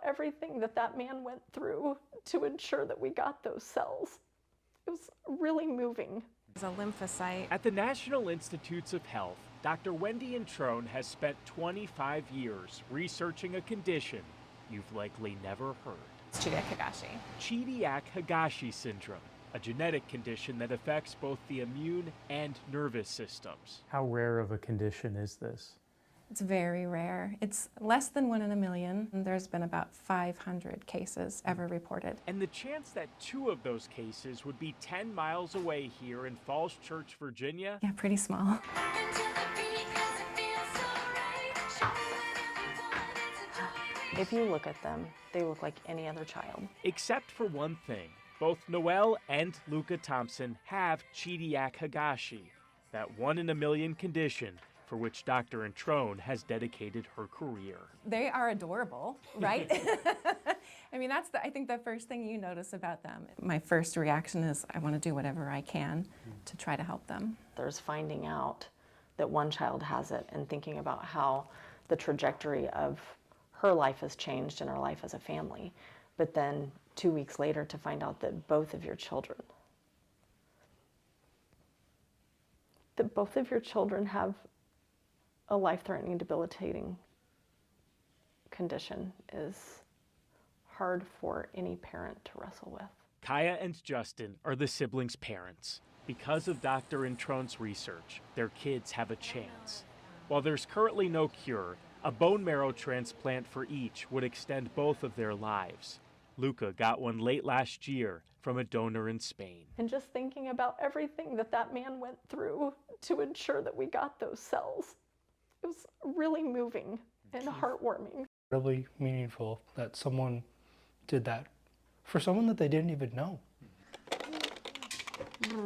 everything that that man went through to ensure that we got those cells. It was really moving. It's a lymphocyte. At the National Institutes of Health, Dr. Wendy Introne has spent 25 years researching a condition you've likely never heard. It's Chidiac-Higashi. Chidiac-Higashi syndrome, a genetic condition that affects both the immune and nervous systems. How rare of a condition is this? It's very rare. It's less than 1 in a million. There's been about 500 cases ever reported. And the chance that 2 of those cases would be 10 miles away here in Falls Church, Virginia? Yeah, pretty small. If you look at them, they look like any other child. Except for one thing. Both Noelle and Luca Thompson have Chidiac-Higashi, that 1 in a million condition for which Dr. Introne has dedicated her career. They are adorable, right? I mean, that's I think the first thing you notice about them. My first reaction is I want to do whatever I can to try to help them. There's finding out that one child has it and thinking about how the trajectory of her life has changed and our life as a family. But then 2 weeks later to find out that both of your children have a life-threatening, debilitating condition is hard for any parent to wrestle with. Kaya and Justin are the siblings' parents. Because of Dr. Introne's research, their kids have a chance. While there's currently no cure, a bone marrow transplant for each would extend both of their lives. Luca got one late last year from a donor in Spain. And just thinking about everything that that man went through to ensure that we got those cells, it was really moving and heartwarming. Really meaningful that someone did that for someone that they didn't even know.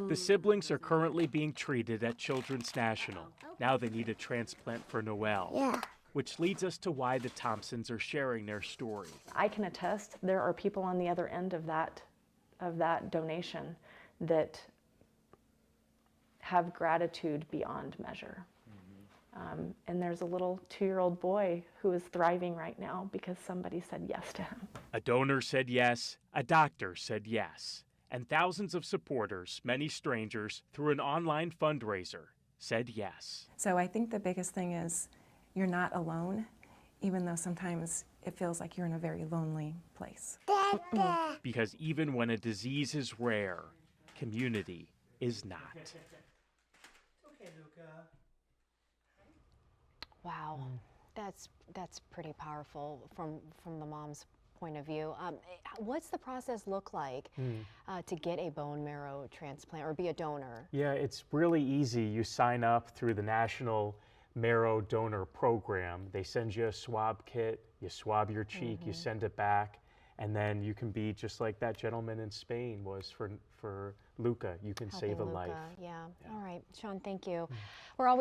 The siblings are currently being treated at Children's National. Now they need a transplant for Noelle. Which leads us to why the Thompsons are sharing their story. I can attest there are people on the other end of that donation that have gratitude beyond measure. And there's a little 2-year-old boy who is thriving right now because somebody said yes to him. A donor said yes, a doctor said yes, and thousands of supporters, many strangers, through an online fundraiser, said yes. So I think the biggest thing is you're not alone, even though sometimes it feels like you're in a very lonely place. Because even when a disease is rare, community is not. Okay, Luca. Wow, that's pretty powerful from the mom's point of view. What's the process look like to get a bone marrow transplant or be a donor? Yeah, it's really easy. You sign up through the National Marrow Donor Program. They send you a swab kit, you swab your cheek, you send it back, and then you can be just like that gentleman in Spain was for Luca. You can Helping save a Luca. life. Yeah. All right, Sean, thank you. We're always